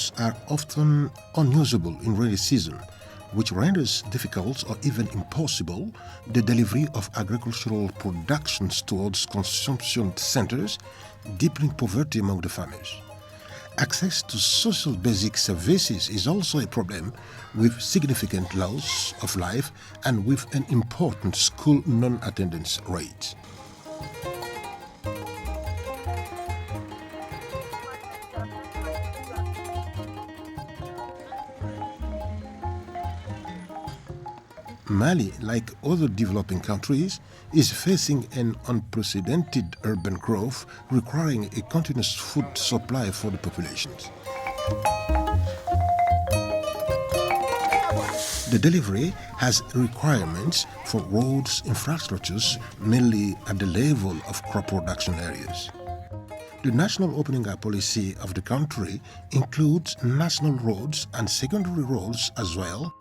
roads are often unusable in rainy season, which renders difficult or even impossible the delivery of agricultural productions towards consumption centers, deepening poverty among the farmers. Access to social basic services is also a problem, with significant loss of life and with an important school non-attendance rate. Mali, like other developing countries, is facing an unprecedented urban growth requiring a continuous food supply for the populations. The delivery has requirements for roads infrastructures, mainly at the level of crop production areas. The national opening up policy of the country includes national roads and secondary roads as well,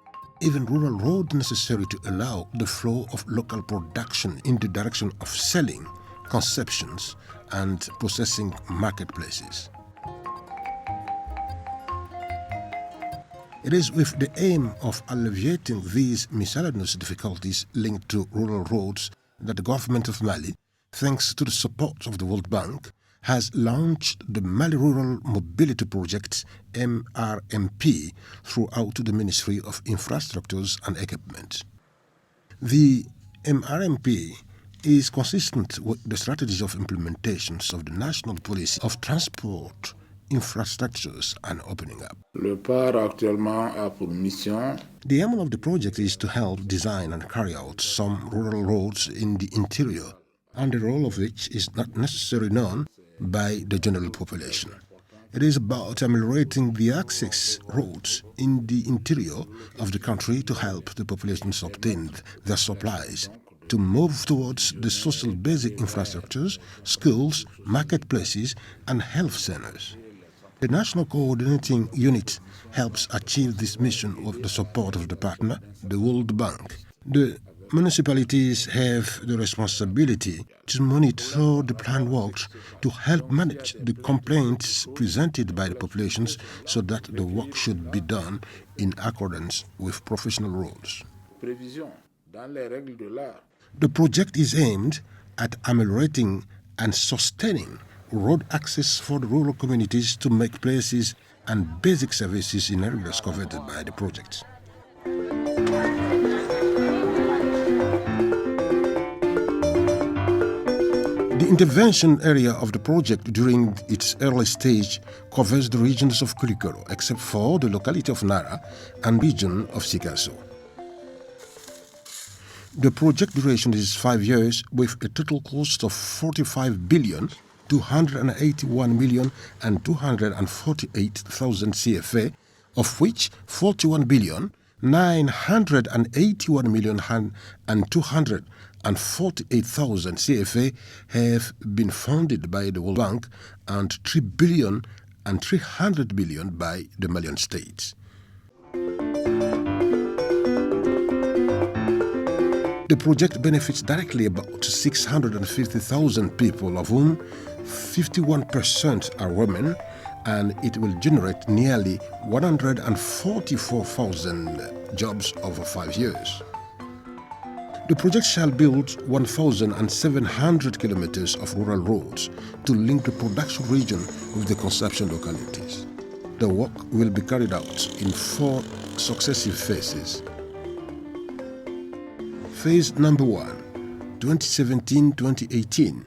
even rural roads necessary to allow the flow of local production in the direction of selling, conceptions, and processing marketplaces. It is with the aim of alleviating these miscellaneous difficulties linked to rural roads that the government of Mali, thanks to the support of the World Bank, has launched the Mali Rural Mobility Project MRMP throughout the Ministry of Infrastructures and Equipment. The MRMP is consistent with the strategies of implementations of the national policy of transport, infrastructures and opening up. Le PAAR actuellement a pour mission. The aim of the project is to help design and carry out some rural roads in the interior, and the role of which is not necessarily known by the general population. It is about ameliorating the access roads in the interior of the country to help the populations obtain their supplies, to move towards the social basic infrastructures, schools, marketplaces, and health centers. The National Coordinating Unit helps achieve this mission with the support of the partner, the World Bank. The municipalities have the responsibility to monitor the planned works to help manage the complaints presented by the populations so that the work should be done in accordance with professional rules. The project is aimed at ameliorating and sustaining road access for the rural communities to make places and basic services in areas covered by the project. The intervention area of the project during its early stage covers the regions of Koulikoro, except for the locality of Nara and region of Sikasso. The project duration is 5 years with a total cost of 45,281,248,000 CFA, of which 41,981,248,000 CFA have been funded by the World Bank and 3,300 billion by the Malian state. The project benefits directly about 650,000 people, of whom 51% are women, and it will generate nearly 144,000 jobs over 5 years. The project shall build 1,700 kilometers of rural roads to link the production region with the consumption localities. The work will be carried out in 4 successive phases. Phase number 1, 2017-2018,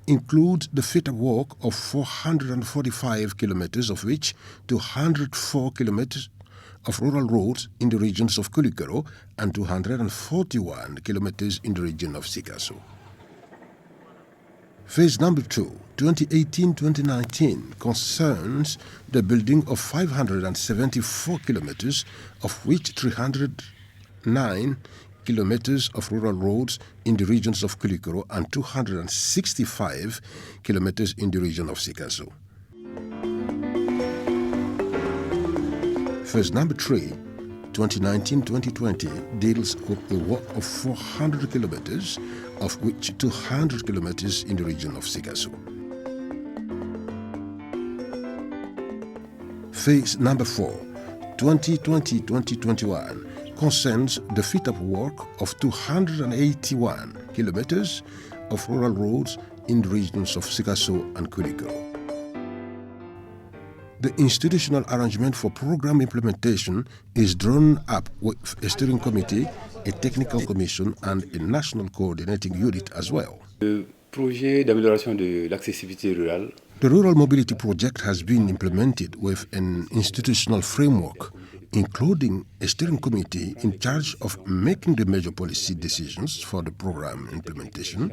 includes the fit-up work of 445 kilometers, of which 204 kilometers of rural roads in the regions of Koulikoro and 241 kilometers in the region of Sikasso. Phase number 2, 2018-2019, concerns the building of 574 kilometers, of which 309 kilometers of rural roads in the regions of Koulikoro and 265 kilometers in the region of Sikasso. Phase number 3, 2019-2020, deals with the work of 400 kilometers, of which 200 kilometers in the region of Sikasso. Phase number 4, 2020-2021, concerns the fit-up work of 281 kilometers of rural roads in the regions of Sikasso and Koulikoro. The institutional arrangement for program implementation is drawn up with a steering committee, a technical commission, and a national coordinating unit as well. Le projet d'amélioration de l'accessibilité rurale. The Rural Mobility Project has been implemented with an institutional framework, including a steering committee in charge of making the major policy decisions for the program implementation,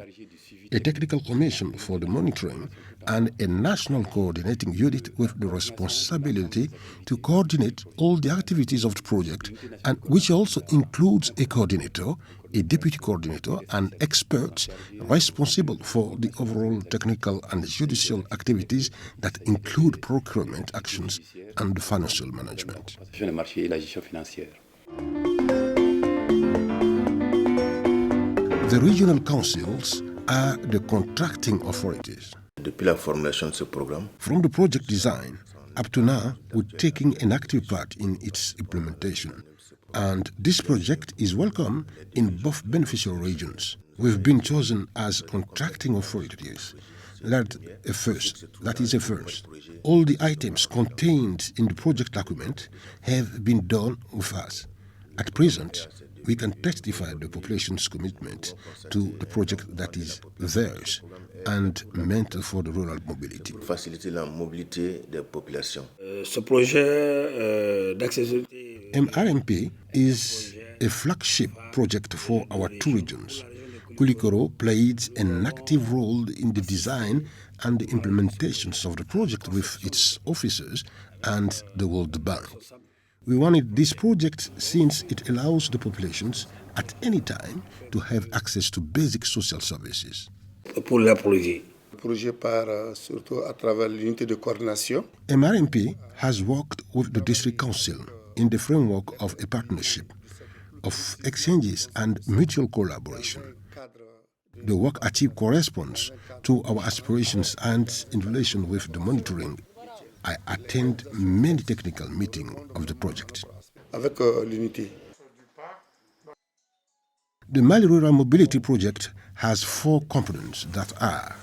a technical commission for the monitoring, and a national coordinating unit with the responsibility to coordinate all the activities of the project, and which also includes a coordinator, a deputy coordinator, and experts responsible for the overall technical and judicial activities that include procurement actions and financial management. Les marchés et la gestion financière. The regional councils are the contracting authorities. Depuis la formulation de ce programme, From the project design up to now, we're taking an active part in its implementation. And this project is welcome in both beneficial regions. We've been chosen as contracting authorities. That is a first. All the items contained in the project document have been done with us. At present, we can testify the population's commitment to the project that is theirs and meant for the rural mobility. faciliter la mobilité des populations. Ce projet d'accessibilité MRMP is a flagship project for our two regions. Koulikoro played an active role in the design and the implementations of the project with its officers and the World Bank. We wanted this project since it allows the populations at any time to have access to basic social services. pour la projet. Le projet part surtout à travers l'unité de coordination. MRMP has worked with the district council in the framework of a partnership of exchanges and mutual collaboration. The work achieved corresponds to our aspirations, and in relation with the monitoring, I attend many technical meetings of the project. Avec l'unité. The Mali Rural Mobility Project has 4 components that are: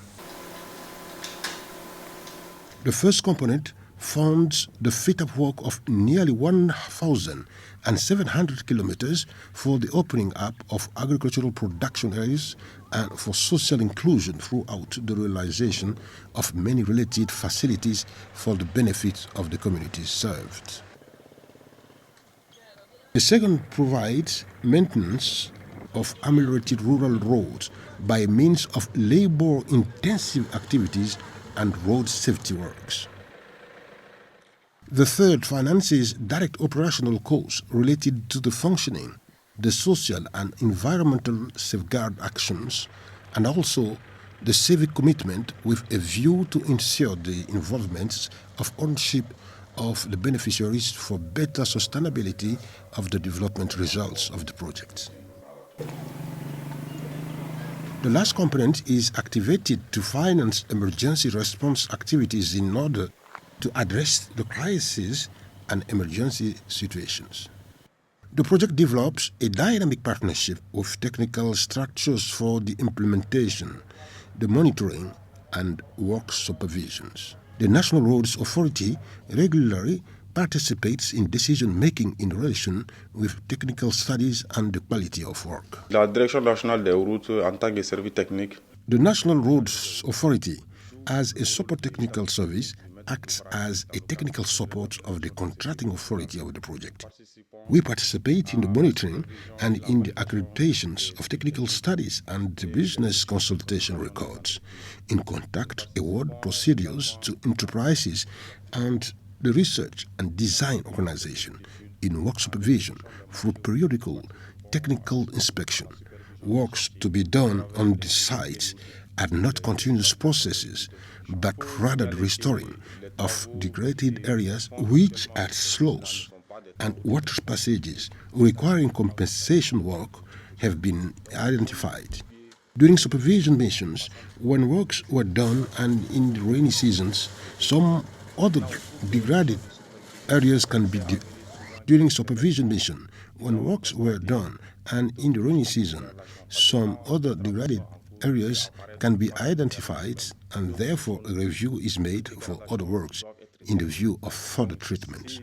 the first component funds the fit-up work of nearly 1,700 kilometers for the opening up of agricultural production areas and for social inclusion throughout the realization of many related facilities for the benefit of the communities served. The second provides maintenance of ameliorated rural roads by means of labor-intensive activities and road safety works. The third finances direct operational costs related to the functioning, the social and environmental safeguard actions, and also the civic commitment with a view to ensure the involvement of ownership of the beneficiaries for better sustainability of the development results of the project. The last component is activated to finance emergency response activities in order to address the crises and emergency situations. The project develops a dynamic partnership with technical structures for the implementation, the monitoring, and work supervisions. The National Roads Authority regularly participates in decision-making in relation with technical studies and the quality of work. La Direction nationale des routes en tant que service technique. The National Roads Authority, as a support technical service, acts as a technical support of the contracting authority of the project. We participate in the monitoring and in the accreditations of technical studies and the business consultation records, in contact award procedures to enterprises, and the research and design organization, in work supervision through periodical technical inspection. Works to be done on the sites are not continuous processes, but rather the restoring of degraded areas which are sloughs and water passages requiring compensation work have been identified. During supervision missions, when works were done and in the rainy seasons, some other degraded Areas can be during supervision mission, when works were done, and in the rainy season, some other degraded areas can be identified, and therefore a review is made for other works in the view of further treatment.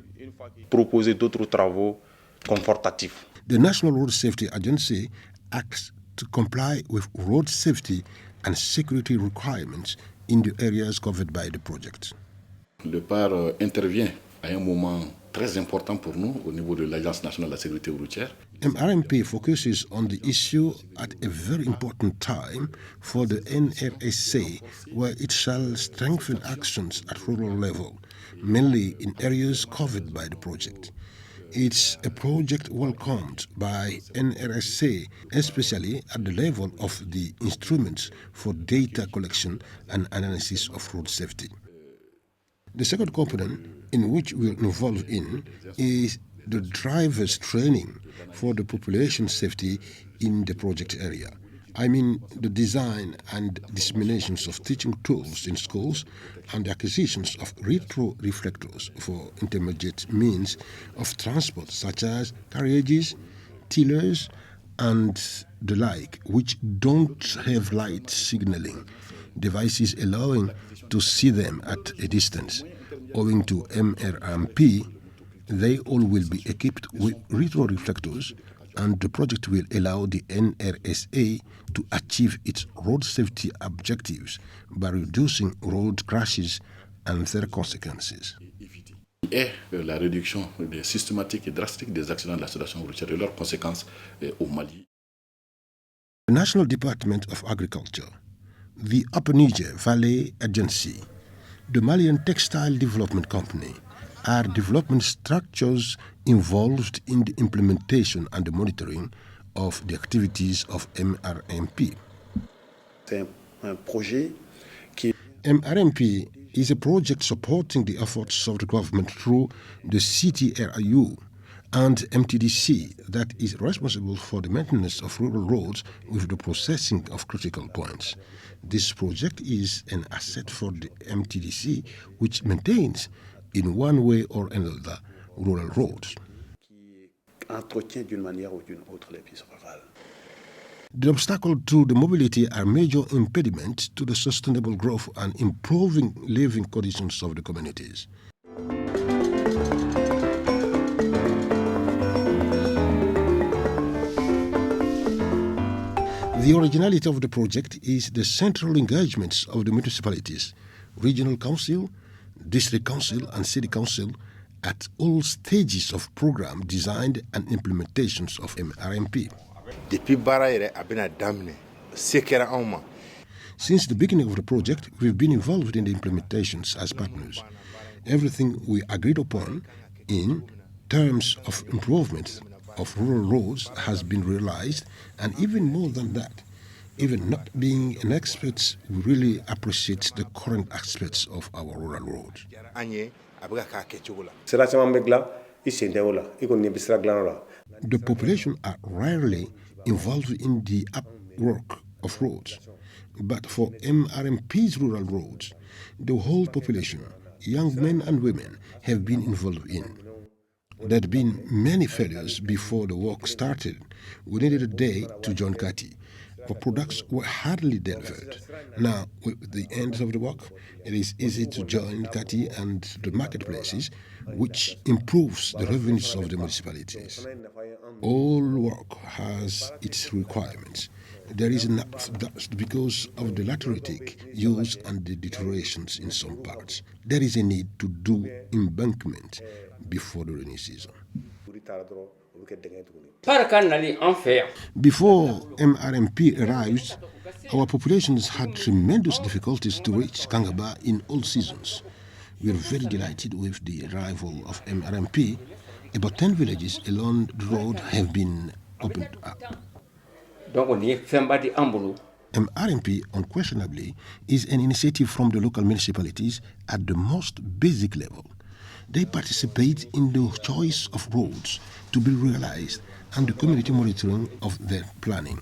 Proposer d'autres travaux confortatifs. The National Road Safety Agency acts to comply with road safety and security requirements in the areas covered by the project. Le PAAR intervient à un moment très important pour nous au niveau de l'Agence nationale de la sécurité routière. MRMP focuses on the issue at a very important time for the NRSA, where it shall strengthen actions at rural level, mainly in areas covered by the project. It's a project welcomed by NRSA, especially at the level of the instruments for data collection and analysis of road safety. The second component in which we're involved in is the driver's training for the population safety in the project area. I mean the design and disseminations of teaching tools in schools and the acquisitions of retro-reflectors for intermediate means of transport such as carriages, tillers, and the like, which don't have light signaling devices allowing to see them at a distance. Owing to MRMP, they all will be equipped with retro-reflectors, and the project will allow the NRSA to achieve its road safety objectives by reducing road crashes and their consequences. Et la réduction systématique et drastique des accidents de la circulation routière et leurs conséquences au Mali. The National Department of Agriculture, the Upper Niger Valley Agency, the Malian Textile Development Company are development structures involved in the implementation and the monitoring of the activities of MRMP. MRMP is a project supporting the efforts of the government through the CTRIU and MTDC that is responsible for the maintenance of rural roads with the processing of critical points. This project is an asset for the MTDC, which maintains, in one way or another, rural roads. The obstacles to the mobility are major impediments to the sustainable growth and improving living conditions of the communities. The originality of the project is the central engagements of the municipalities, regional council, district council, and city council at all stages of program design and implementations of MRMP. Since the beginning of the project, we've been involved in the implementations as partners. Everything we agreed upon in terms of improvement of rural roads has been realized, and even more than that. Even not being an expert, we really appreciate the current aspects of our rural roads. The population are rarely involved in the work of roads, but for MRMP's rural roads, the whole population, young men and women, have been involved in. There had been many failures before the work started. We needed a day to join Kati. Our products were hardly delivered. Now, with the end of the work, it is easy to join Kati and the marketplaces, which improves the revenues of the municipalities. All work has its requirements. There is enough dust because of the lateritic use and the deteriorations in some parts. There is a need to do embankment before the rainy season. Before MRMP arrived, our populations had tremendous difficulties to reach Kangaba in all seasons. We are very delighted with the arrival of MRMP. About 10 villages along the road have been opened up. MRMP, unquestionably, is an initiative from the local municipalities at the most basic level. They participate in the choice of roads to be realized and the community monitoring of their planning.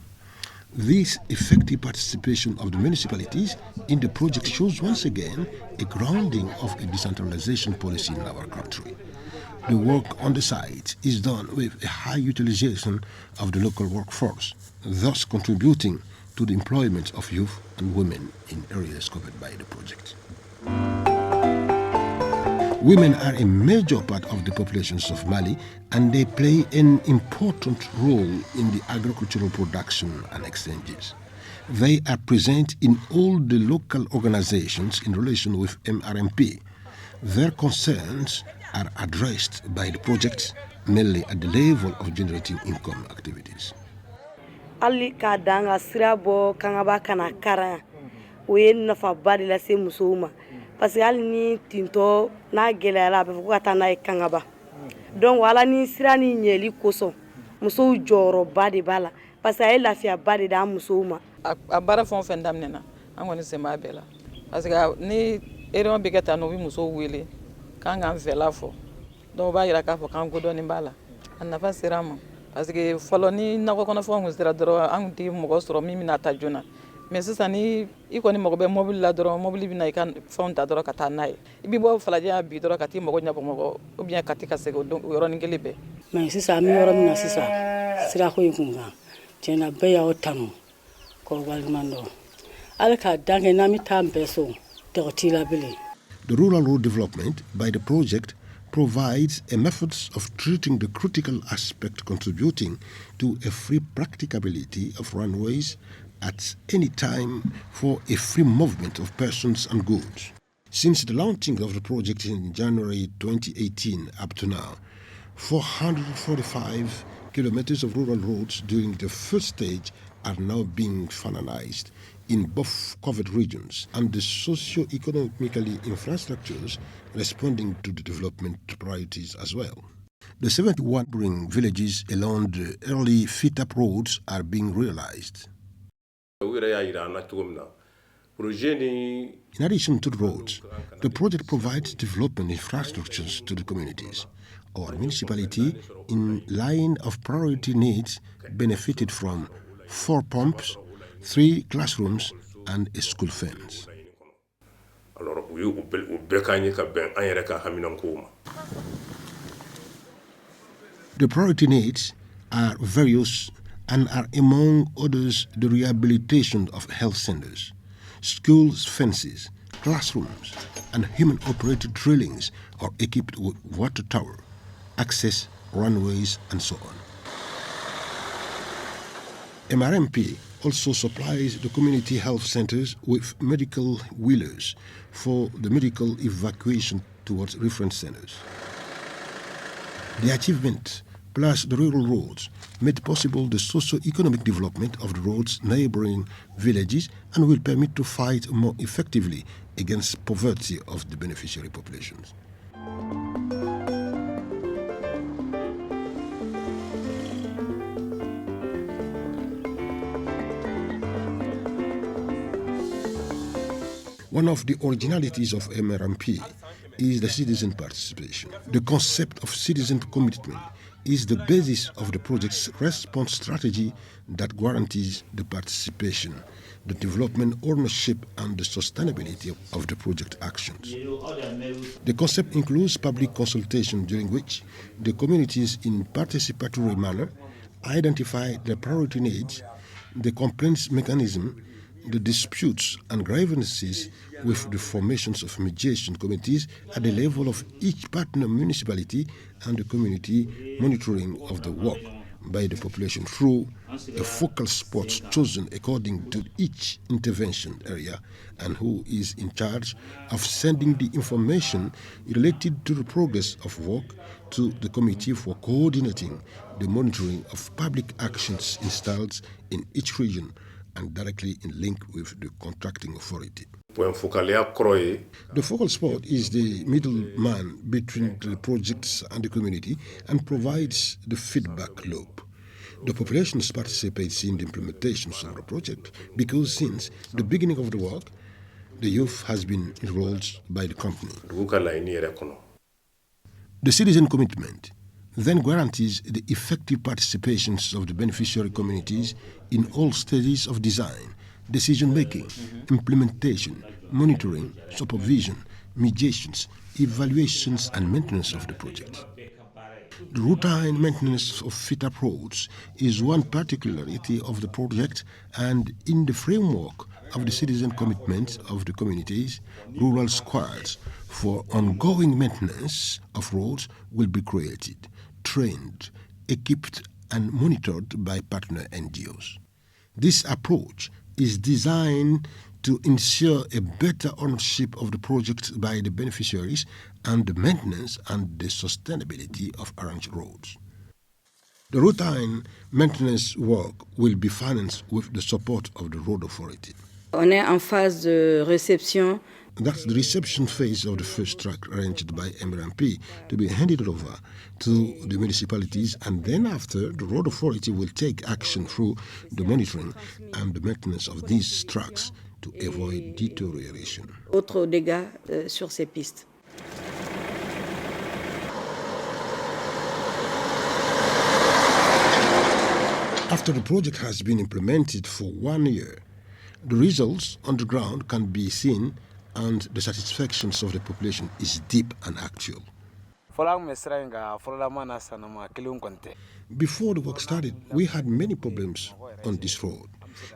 This effective participation of the municipalities in the project shows once again a grounding of a decentralization policy in our country. The work on the site is done with a high utilization of the local workforce, thus contributing to the employment of youth and women in areas covered by the project. Women are a major part of the populations of Mali, and they play an important role in the agricultural production and exchanges. They are present in all the local organizations in relation with MRMP. Their concerns are addressed by the project mainly at the level of generating income activities. Ali ka danga sira bo kangaba kana kara o ye nafa ba de la se muso ma parce que ali ni tinto na gɛlɛyara be ko ka taa n'a ye kangaba donc wala ni sira ni ɲɛli koso muso jɔyɔrɔ ba de b'a la parce que a ye lafiya ba de d'a muso ma a baara fɛn o fɛn daminɛna an kɔni sen b'a bɛɛ la parce que ni réunion bɛ kɛ tan n'o bɛ musow wele k'an k'an fɛla fɔ donc o b'a yira k'a fɔ k'an kodɔnni b'a la a nafa sera an ma parce que fɔlɔ ni nakɔ kɔnɔfɛnw kun sera dɔrɔn an kun tɛ mɔgɔ sɔrɔ min bɛna ta joona mais sisan ni i kɔni mago bɛ mobili la dɔrɔn mobili bɛna i ka fɛnw ta dɔrɔn ka taa n'a ye i bɛ bɔ falajɛ bi dɔrɔn ka t'i mago ɲɛ Bamakɔ ou bien ka t'i ka segin o yɔrɔnin kelen bɛɛ. mais sisan an bɛ yɔrɔ min na sisan sirako in kun kan tiɲɛna bɛɛ y'aw tanu k'o waleɲuman dɔn ala k'a dan kɛ n'an bɛ taa an bɛɛ so tɔgɔ t'i la bilen. The rural road development by the project provides a method of treating the critical aspect contributing to a free practicability of runways at any time for a free movement of persons and goods. Since the launching of the project in January 2018 up to now, 445 kilometers of rural roads during the first stage are now being finalized in both covered regions and the socio-economically infrastructures responding to the development priorities as well. The 71 neighboring villages along the early fit-up roads are being realized. In addition to the roads, the project provides development infrastructures to the communities. Our municipality, in line of priority needs, benefited from 4 pumps, 3 classrooms, and a school fence. The priority needs are various and are among others the rehabilitation of health centers, schools' fences, classrooms, and human-operated drillings are equipped with water tower, access, runways, and so on. MRMP also supplies the community health centers with medical wheelers for the medical evacuation towards reference centers. The achievement, plus the rural roads, made possible the socio-economic development of the roads neighboring villages and will permit to fight more effectively against poverty of the beneficiary populations. One of the originalities of MRMP is the citizen participation. The concept of citizen commitment is the basis of the project's response strategy that guarantees the participation, the development, ownership, and the sustainability of the project actions. The concept includes public consultation during which the communities in participatory manner identify the priority needs, the complaints mechanism, the disputes and grievances with the formations of mediation committees at the level of each partner municipality and the community monitoring of the work by the population through a focal spots chosen according to each intervention area and who is in charge of sending the information related to the progress of work to the committee for coordinating the monitoring of public actions installed in each region and directly in link with the contracting authority. The focal spot is the middleman between the projects and the community and provides the feedback loop. The population participates in the implementations of the project because since the beginning of the work, the youth has been enrolled by the company. The citizen commitment then guarantees the effective participations of the beneficiary communities in all stages of design, decision-making, implementation, monitoring, supervision, mediations, evaluations, and maintenance of the project. The routine maintenance of fit-up roads is one particularity of the project, and in the framework of the citizen commitment of the communities, rural squads for ongoing maintenance of roads will be created, trained, equipped, and monitored by partner NGOs. This approach is designed to ensure a better ownership of the project by the beneficiaries and the maintenance and the sustainability of arranged roads. The routine maintenance work will be financed with the support of the Road Authority. On est en phase de réception. That's the reception phase of the first track arranged by MRMP to be handed over to the municipalities, and then after, the Road Authority will take action through the monitoring and the maintenance of these tracks to avoid deterioration. Autres dégâts sur ces pistes. After the project has been implemented for 1 year, the results on the ground can be seen, and the satisfaction of the population is deep and actual. Before the work started, we had many problems on this road.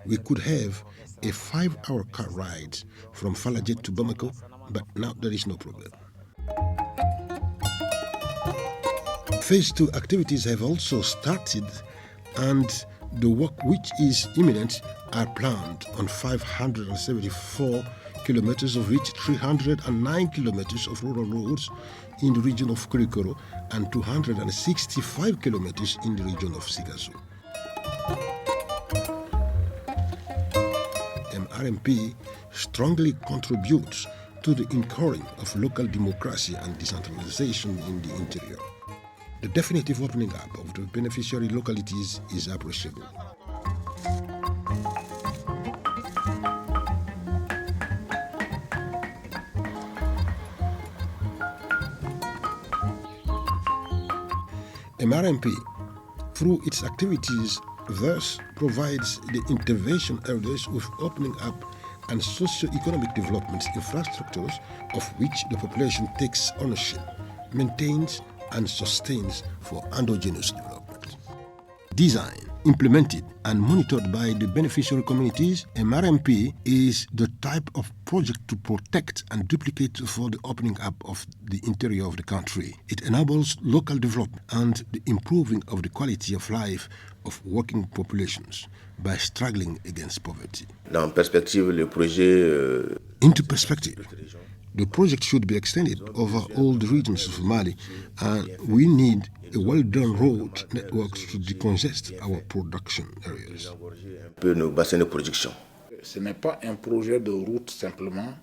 We could have a 5-hour car ride from Falajet to Bamako, but now there is no problem. Phase 2 activities have also started, and the work which is imminent are planned on 574 kilometers, of which 309 kilometers of rural roads in the region of Koulikoro and 265 kilometers in the region of Sikasso. MRMP strongly contributes to the encouraging of local democracy and decentralization in the interior. The definitive opening up of the beneficiary localities is appreciable. MRMP, through its activities, thus provides the intervention areas with opening up and socio-economic development infrastructures of which the population takes ownership, maintains, and sustains for endogenous development. Designed, implemented, and monitored by the beneficiary communities, MRMP is the type of project to protect and duplicate for the opening up of the interior of the country. It enables local development and the improving of the quality of life of working populations by struggling against poverty. Dans perspective, le projet, Into perspective, the project should be extended over all the regions of Mali, and we need a well-done road network to decongest our production areas. nos bassins de production. Ce n'est pas un projet de route simplement.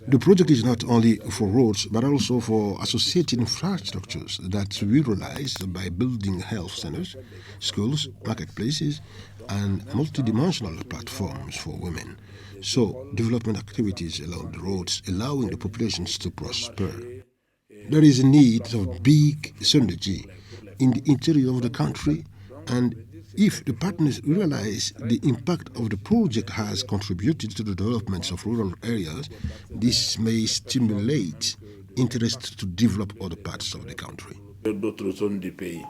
The project is not only for roads, but also for associated infrastructures that we realize by building health centers, schools, marketplaces, and multidimensional platforms for women. So, development activities along the roads, allowing the populations to prosper. There is a need of big synergy in the interior of the country, and if the partners realize the impact of the project has contributed to the development of rural areas, this may stimulate interest to develop other parts of the country. D'autres zones du pays.